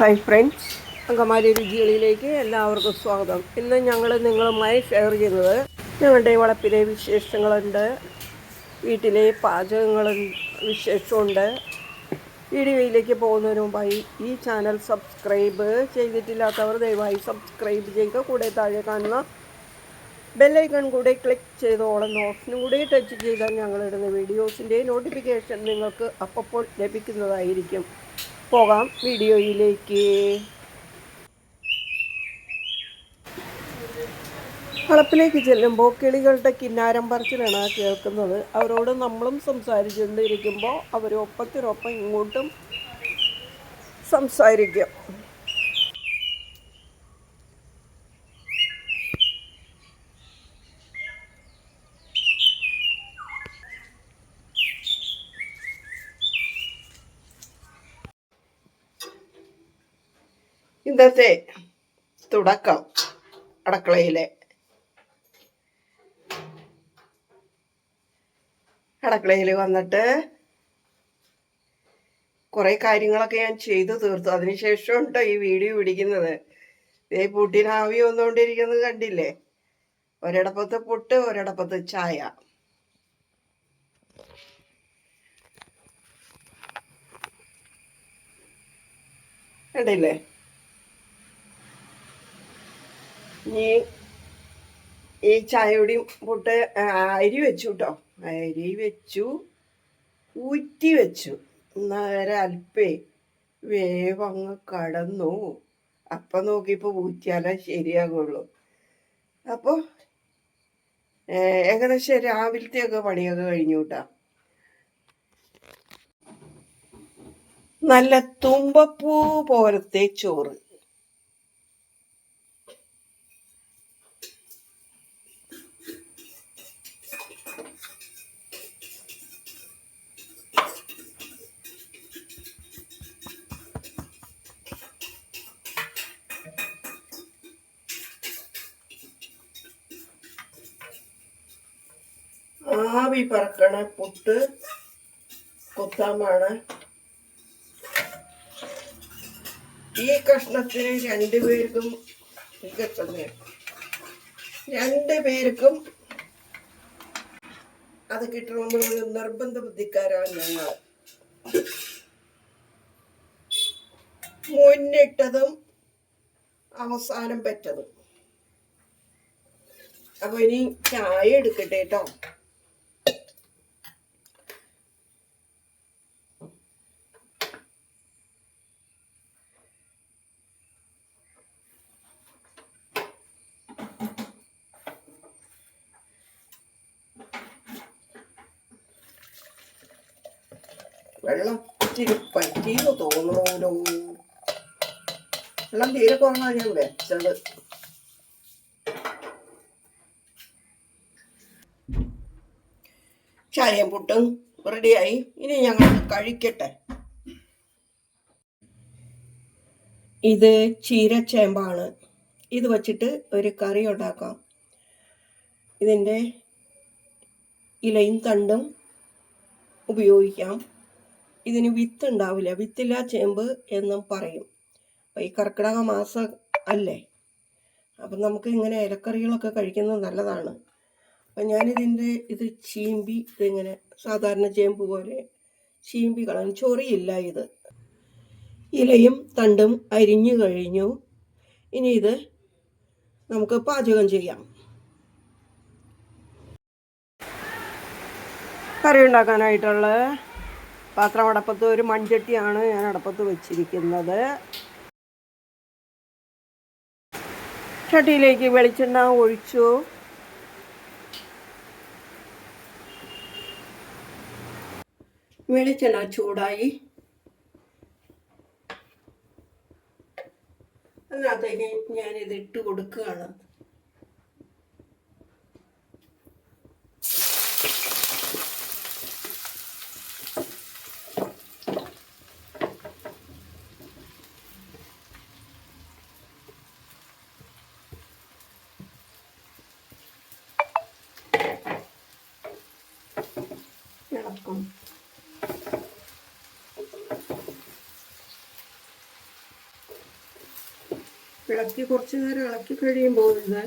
Hi friends, Angamaly രുചികളിലേക്ക് എല്ലാവർക്കും സ്വാഗതം. ഇന്ന് ഞങ്ങൾ നിങ്ങളുമായി ഷെയർ ചെയ്യുന്നത് ഞങ്ങളുടെ വളപ്പിലെ വിശേഷങ്ങളുണ്ട്, വീട്ടിലെ പാചകങ്ങളും വിശേഷമുണ്ട്. വീഡിയോയിലേക്ക് പോകുന്നതിന് മുമ്പായി ഈ ചാനൽ സബ്സ്ക്രൈബ് ചെയ്തിട്ടില്ലാത്തവർ ദയവായി സബ്സ്ക്രൈബ് ചെയ്യുക. കൂടെ താഴെ കാണുന്ന ബെല്ലൈക്കൺ കൂടെ ക്ലിക്ക് ചെയ്തോളം ഓപ്ഷനും കൂടി ടച്ച് ചെയ്താൽ ഞങ്ങളിടുന്ന വീഡിയോസിൻ്റെ നോട്ടിഫിക്കേഷൻ നിങ്ങൾക്ക് അപ്പോൾ ലഭിക്കുന്നതായിരിക്കും. പോകാം വീഡിയോയിലേക്ക്. വളപ്പിലേക്ക് ചെല്ലുമ്പോൾ കിളികളുടെ കിന്നാരം പറച്ചിലാണ് കേൾക്കുന്നത്. അവരോട് നമ്മളും സംസാരിച്ചുകൊണ്ടിരിക്കുമ്പോൾ അവർ ഒപ്പത്തിനൊപ്പം ഇങ്ങോട്ടും സംസാരിക്കും. ഇന്നത്തെ തുടക്കം അടുക്കളയിൽ വന്നിട്ട് കുറേ കാര്യങ്ങളൊക്കെ ഞാൻ ചെയ്തു തീർത്തു. അതിനുശേഷം ഉണ്ടോ ഈ വീഡിയോ പിടിക്കുന്നത്. പുട്ടിന് ആവി വന്നുകൊണ്ടിരിക്കുന്നത് കണ്ടില്ലേ? ഒരിടപ്പത്ത് പുട്ട്, ഒരിടപ്പത്ത് ചായ. കണ്ടില്ലേ? ഈ ചായയുടെയും പുട്ട് അരി വെച്ചു കേട്ടോ. അരി വെച്ചു, ഊറ്റി വെച്ചു. നേരെ അല്പേ വേവങ്ങ് കടന്നു. അപ്പം നോക്കിയപ്പോൾ ഊറ്റിയാലേ ശരിയാകുള്ളൂ. അപ്പോൾ ഏകദേശം രാവിലത്തെയൊക്കെ പണിയൊക്കെ കഴിഞ്ഞു കേട്ടോ. നല്ല തുമ്പപ്പൂ പോലത്തെ ചോറ്. ആവി പറക്കണ പുട്ട് കൊത്താമാണ്. ഈ കഷ്ണത്തിന് രണ്ടുപേർക്കും അത് കിട്ടണമെന്ന് നിർബന്ധ ബുദ്ധിക്കാരാണ് ഞങ്ങൾ. മുന്നിട്ടതും അവസാനം പറ്റതും. അപ്പൊ ഇനി ചായ എടുക്കട്ടെ കേട്ടോ. വെള്ളം ഇച്ചിരി പറ്റിയെന്ന് തോന്നണമല്ലോ. വെള്ളം തീരെ കുറവാണ് ഞാൻ വെച്ചത്. ചായയും പുട്ടും റെഡിയായി. ഇനി ഞങ്ങൾ കഴിക്കട്ടെ. ഇത് ചീരച്ചേമ്പാണ്. ഇത് വച്ചിട്ട് ഒരു കറി ഉണ്ടാക്കാം. ഇതിൻ്റെ ഇലയും തണ്ടും ഉപയോഗിക്കാം. ഇതിന് വിത്ത് ഉണ്ടാവില്ല, വിത്തില്ല ചേമ്പ് എന്നും പറയും. അപ്പം ഈ കർക്കിടക മാസം അല്ലേ, അപ്പം നമുക്ക് ഇങ്ങനെ ഇലക്കറികളൊക്കെ കഴിക്കുന്നത് നല്ലതാണ്. അപ്പം ഇത് ചീമ്പി, ഇതിങ്ങനെ സാധാരണ ചേമ്പ് പോലെ ചീമ്പി കളഞ്ഞു. ചൊറിയില്ല ഇത്. ഇലയും തണ്ടും അരിഞ്ഞു കഴിഞ്ഞു. ഇനി ഇത് നമുക്ക് പാചകം ചെയ്യാം. കറി ഉണ്ടാക്കാനായിട്ടുള്ള പാത്രം അടപ്പത്ത്, ഒരു മൺചട്ടിയാണ് ഞാൻ അടപ്പത്ത് വെച്ചിരിക്കുന്നത്. ചട്ടിയിലേക്ക് വെളിച്ചെണ്ണ ഒഴിച്ചു. വെളിച്ചെണ്ണ ചൂടായി. അതിനകത്തേക്ക് ഞാനിത് ഇട്ട് കൊടുക്കുകയാണ്. ഇളക്കും. ഇളക്കി കുറച്ച് നേരം ഇളക്കി കഴിയുമ്പോൾ ഇത്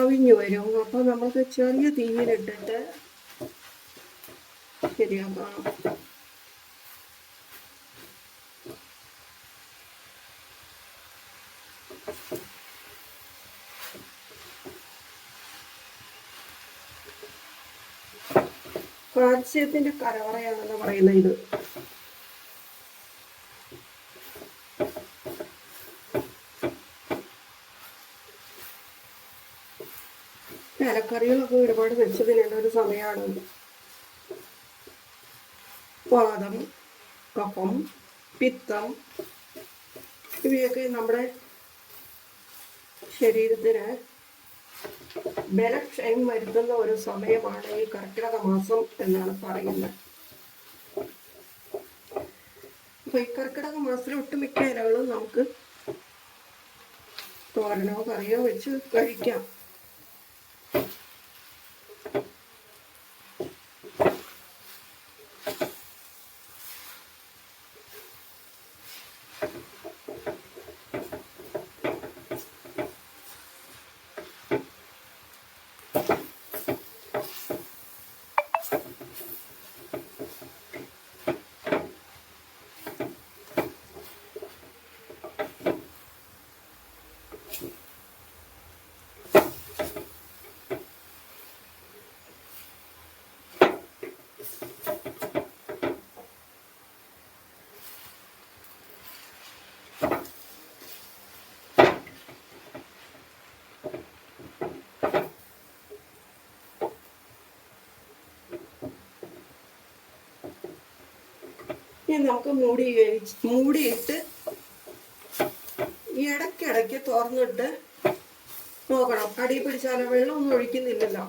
അവിഞ്ഞു വരും. അപ്പോൾ നമുക്ക് ചെറിയ തീയിലിട്ടിട്ട് ശരിയാക്കാം. കാൽസ്യത്തിൻ്റെ കലവറയാണെന്ന് പറയുന്നത് ഇത്. ഇലക്കറികളൊക്കെ ഒരുപാട് വെച്ച് തിന്നേണ്ട ഒരു സമയമാണ്. വാദം, കഫം, പിത്തം ഇവയൊക്കെ നമ്മുടെ ശരീരത്തിന് ബലക്ഷയം വരുത്തുന്ന ഒരു സമയമാണ് ഈ കർക്കിടക മാസം എന്നാണ് പറയുന്നത്. അപ്പോൾ ഈ കർക്കിടക മാസത്തിൽ ഒട്ടുമിക്ക ഇലകളും നമുക്ക് തോരനോ കറിയോ വെച്ച് കഴിക്കാം. ഇനി നമുക്ക് മൂടിയിട്ട് ഇടയ്ക്കിടയ്ക്ക് തുറന്നിട്ട് നോക്കണം. അടി പിടിച്ചാലോ, വെള്ളമൊന്നും ഒഴിക്കുന്നില്ലല്ലോ.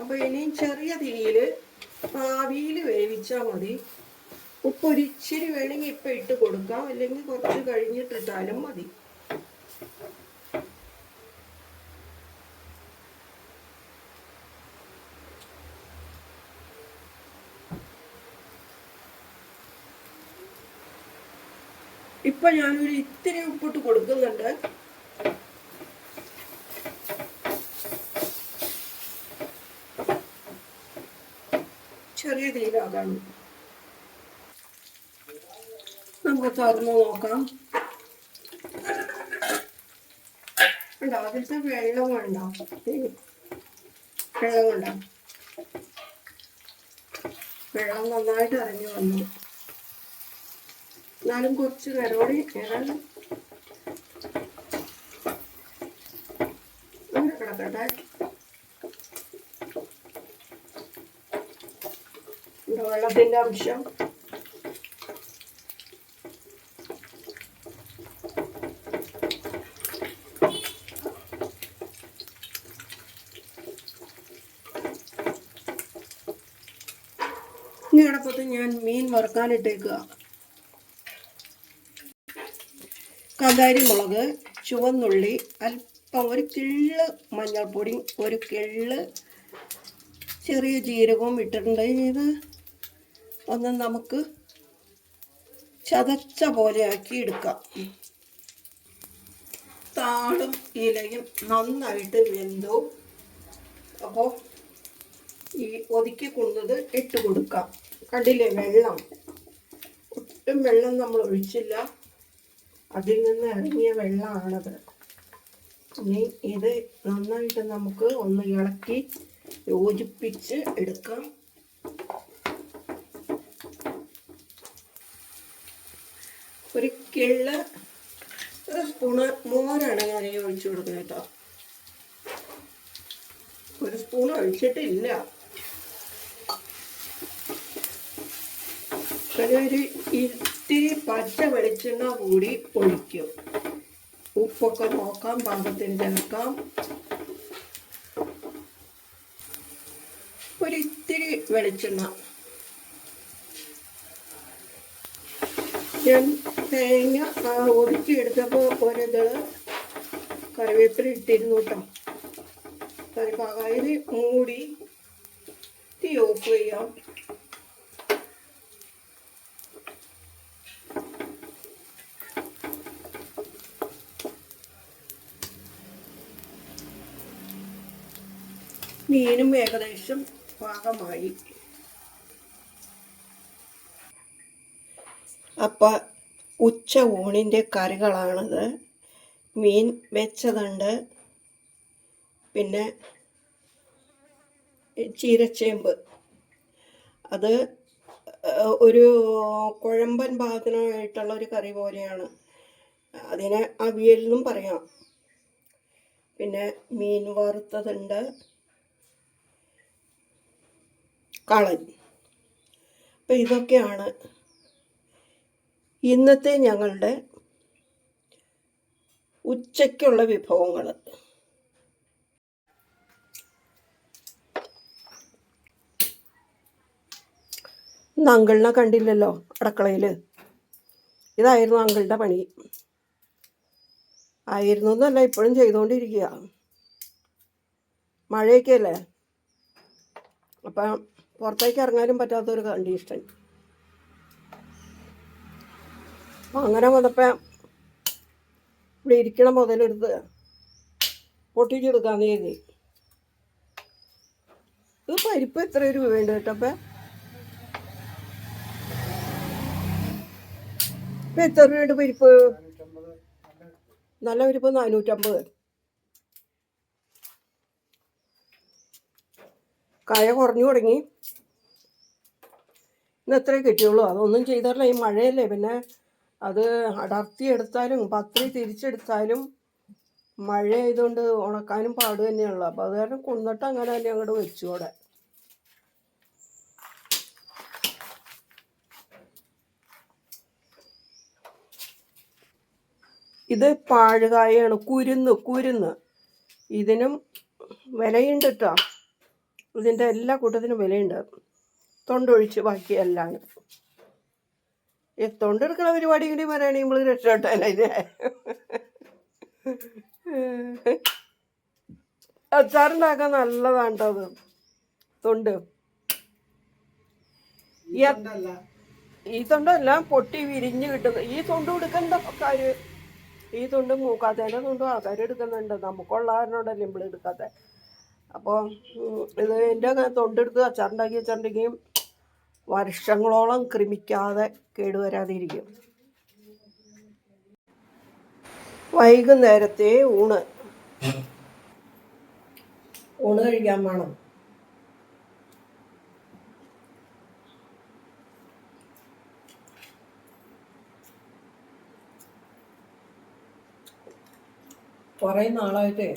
അപ്പോൾ ഇനിയും ചെറിയ തീയിൽ ആവിയിൽ വേവിച്ചാൽ മതി. ഉപ്പ് ഒരിച്ചിരി വേണമെങ്കിൽ ഇപ്പം ഇട്ട് കൊടുക്കാം, അല്ലെങ്കിൽ കുറച്ച് കഴിഞ്ഞിട്ടിട്ടാലും മതി. ഇപ്പൊ ഞാനൊരു ഇത്തിരി ഉപ്പിട്ട് കൊടുക്കുന്നുണ്ട്. ചെറിയ തീയിലാകാണ്. നമുക്ക് തുറന്നു നോക്കാം. ഉണ്ടോ അതിലത്തെ വെള്ളം വേണ്ട, വെള്ളം കൊണ്ട വെള്ളം നന്നായിട്ട് ഇറങ്ങി വന്നു. എന്നാലും കുറച്ച് നേരം കൂടി അങ്ങനെ കിടക്കട്ടെ. വെള്ളത്തിൻ്റെ അംശം ഇനി കിടപ്പത്ത് ഞാൻ മീൻ വറുക്കാനിട്ടേക്കുക. കാന്താരി മുളക്, ചുവന്നുള്ളി, അല്പം ഒരു കിള്ള് മഞ്ഞൾപ്പൊടി, ഒരു കിള്ള് ചെറിയ ജീരകവും ഇട്ടിട്ടുണ്ട്. ഇത് ഒന്ന് നമുക്ക് ചതച്ച പോലെ ആക്കി എടുക്കാം. താളും ഇലയും നന്നായിട്ട് വെന്തു. അപ്പോൾ ഈ ഒതുക്കി കൊണ്ടത് ഇട്ട് കൊടുക്കാം. കണ്ടില്ലേ വെള്ളം, ഒട്ടും വെള്ളം നമ്മൾ ഒഴിച്ചില്ല, അതിൽ നിന്ന് ഇറങ്ങിയ വെള്ളമാണത്. ഇനി ഇത് നന്നായിട്ട് നമുക്ക് ഒന്ന് ഇളക്കി യോജിപ്പിച്ച് എടുക്കാം. ഒരു സ്പൂണ് മോരാണ് ഞാൻ ഒഴിച്ചു കൊടുക്കുന്നത് കേട്ടോ. ഒരു സ്പൂൺ ഒഴിച്ചിട്ടില്ല. ഒരു ഇത്തിരി പച്ച വെളിച്ചെണ്ണ കൂടി ഒഴിക്കും. ഉപ്പൊക്കെ നോക്കാം, പാകത്തിന് ചേർക്കാം. ഒരിത്തിരി വെളിച്ചെണ്ണ. ഞാൻ തേങ്ങ ഒതുക്കിയെടുത്തപ്പോൾ ഒരിതള് കറിവേപ്പില ഇട്ടിരുന്നു കേട്ടോ. കറിപ്പാകായത് മൂടി തീ ഓഫ് ചെയ്യാം. മീനും ഏകദേശം പാകമായി. അപ്പം ഉച്ച ഊണിൻ്റെ കറികളാണിത്. മീൻ വെച്ചതുണ്ട്, പിന്നെ ചീരച്ചേമ്പ്, അത് ഒരു കുഴമ്പൻ ഭാഗത്തിനായിട്ടുള്ള ഒരു കറി പോലെയാണ്. അതിനെ അവിയലെന്നും പറയാം. പിന്നെ മീൻ വറുത്തതുണ്ട്, കളൻ. അപ്പം ഇതൊക്കെയാണ് ഇന്നത്തെ ഞങ്ങളുടെ ഉച്ചയ്ക്കുള്ള വിഭവങ്ങൾ. ഇന്ന് അങ്കിളിനെ കണ്ടില്ലല്ലോ അടുക്കളയിൽ. ഇതായിരുന്നു അങ്കിളുടെ പണി. ആയിരുന്നു എന്നല്ല, ഇപ്പോഴും ചെയ്തുകൊണ്ടിരിക്കുക. മഴയൊക്കെ അല്ലേ, അപ്പം പുറത്തേക്ക് ഇറങ്ങാനും പറ്റാത്തൊരു കണ്ടീഷൻ. അപ്പം അങ്ങനെ വന്നപ്പോൾ ഇവിടെ ഇരിക്കണ മുതലെടുത്ത് പൊട്ടിച്ചെടുക്കാന്ന് കരുതി. ഇത് പരിപ്പ് എത്ര രൂപയുണ്ട് കേട്ടപ്പം? ഇപ്പം എത്ര രൂപയുണ്ട് പരിപ്പ്? നല്ല പരിപ്പ് 450. കായ കുറഞ്ഞു തുടങ്ങി. ഇന്ന് എത്രേ കിട്ടിയുള്ളൂ. അതൊന്നും ചെയ്താറില്ല, ഈ മഴയല്ലേ. പിന്നെ അത് അടർത്തിയെടുത്താലും പത്രി തിരിച്ചെടുത്താലും മഴ ആയതുകൊണ്ട് ഉണക്കാനും പാട് തന്നെയുള്ളൂ. അപ്പോൾ അത് കാരണം കൊന്നിട്ട് അങ്ങനെ തന്നെ അങ്ങോട്ട് വെച്ചു അവിടെ. ഇത് പാഴുകായാണ്, കുരുന്ന്. ഇതിനും വിലയുണ്ട് കേട്ടോ. ഇതിൻ്റെ എല്ലാ കൂട്ടത്തിനും വിലയുണ്ട്. തൊണ്ടൊഴിച്ച് ബാക്കിയെല്ലാം. ഈ തൊണ്ടെടുക്കണ പരിപാടി കൂടി പറയുകയാണെങ്കിൽ നമ്മൾ രക്ഷപ്പെട്ടല്ലേ. അച്ചാറുണ്ടാക്കാൻ നല്ലതാണ് കേട്ടോ അത്. തൊണ്ട് ഈ തൊണ്ടല്ല, പൊട്ടി വിരിഞ്ഞ് കിട്ടുന്നത്. ഈ തൊണ്ട് എടുക്കേണ്ട ആൾക്കാർ, ഈ തൊണ്ട് മൂക്കാത്തതിൻ്റെ തൊണ്ടും ആൾക്കാർ എടുക്കുന്നുണ്ട്. നമുക്കുള്ളവരോടല്ലേ നമ്മൾ എടുക്കാത്ത. അപ്പോൾ ഇത് എൻ്റെ തൊണ്ടെടുത്ത് അച്ചാറുണ്ടാക്കിയും വർഷങ്ങളോളം ക്രമിക്കാതെ കേടുവരാതിരിക്കും. വൈകുന്നേരത്തെ ഊണ് കഴിക്കാൻ വേണം. കുറേ നാളായിട്ട്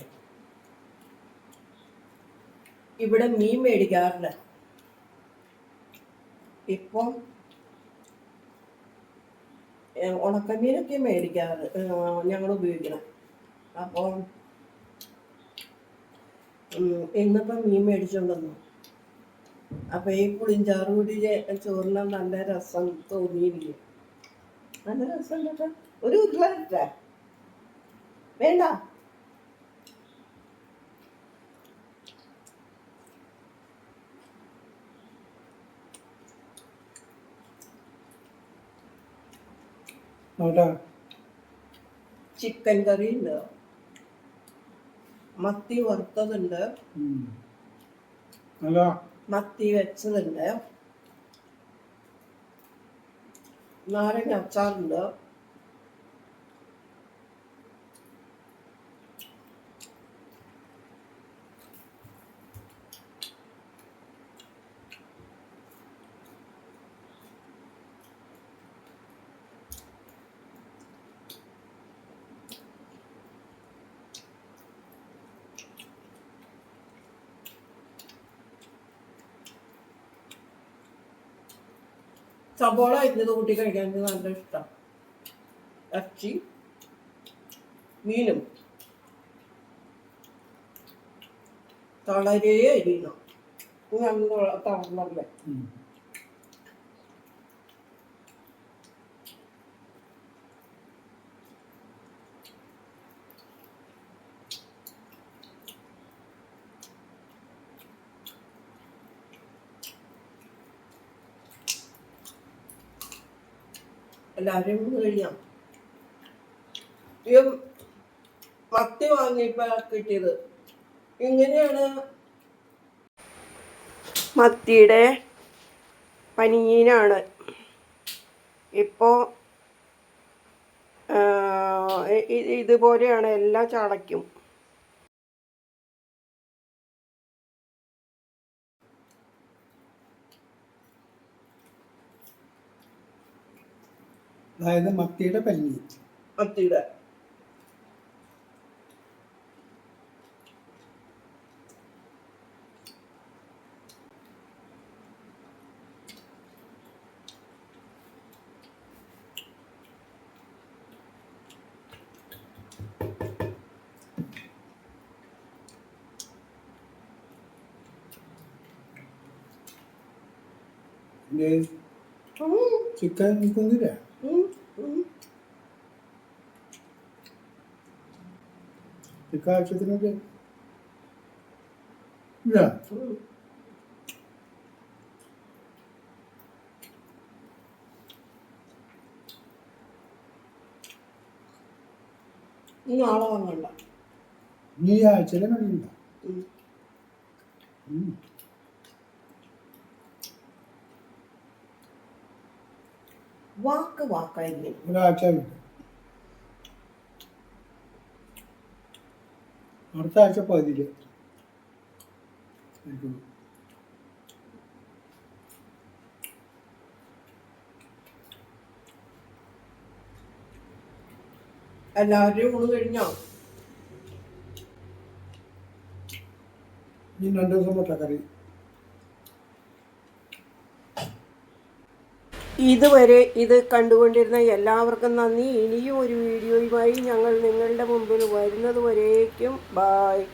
ഇവിടെ മീൻ മേടിക്കാറില്ല. ഇപ്പം ഉണക്കമീനൊക്കെ മേടിക്കാറ് ഞങ്ങൾ ഉപയോഗിക്കണം. അപ്പോൾ ഇന്നിപ്പം മീൻ മേടിച്ചുകൊണ്ടുവന്നു. അപ്പോൾ ഈ പുളിഞ്ചാറ് കൂടി ചോറിന് നല്ല രസം തോന്നിയിരിക്കും. നല്ല രസം കേട്ടോ. ഒരു ഉരുള വേണ്ട. ചിക്കൻ കറി ഉണ്ട്, മത്തി വറുത്തതുണ്ട്, മത്തി വെച്ചതുണ്ട്, നാരങ്ങ അച്ചാറുണ്ട്, സബോള അരിഞ്ഞത് കൂട്ടി കഴിക്കാൻ നല്ല ഇഷ്ടം. ഇറച്ചി മീനും തളരേ അരിയണം. തളർന്നല്ലേ. എല്ലാവരും കഴിയാം. ഈ മത്തി വാങ്ങിയപ്പോൾ കിട്ടിയത് ഇങ്ങനെയാണ് മത്തിയുടെ പനീനാണ്. ഇപ്പോൾ ഇതുപോലെയാണ് എല്ലാ ചാളയ്ക്കും. അതായത് മത്തിയുടെ പഞ്ഞി. മത്തിയുടെ ചിക്കൻ നിൽക്കുന്നില്ല. ചിക്കൻ ആവശ്യത്തിനൊക്കെ ഇല്ല. നാളെ വന്നല്ല, ഈ ആഴ്ചയിലെ കടിയുണ്ടോ? വാക്കായിരുന്നു. ഒരാഴ്ച കിട്ടും. അടുത്ത ആഴ്ച പകുതിയില് എല്ലാവരുടെയും ഊണ് കഴിഞ്ഞോ? ഇനി 2 ദിവസം മുട്ടക്കറി. ഇതുവരെ ഇത് കണ്ടുകൊണ്ടിരുന്ന എല്ലാവർക്കും നന്ദി. ഇനിയും ഒരു വീഡിയോയുമായി ഞങ്ങൾ നിങ്ങളുടെ മുമ്പിൽ വരുന്നത് വരേക്കും ബായ്.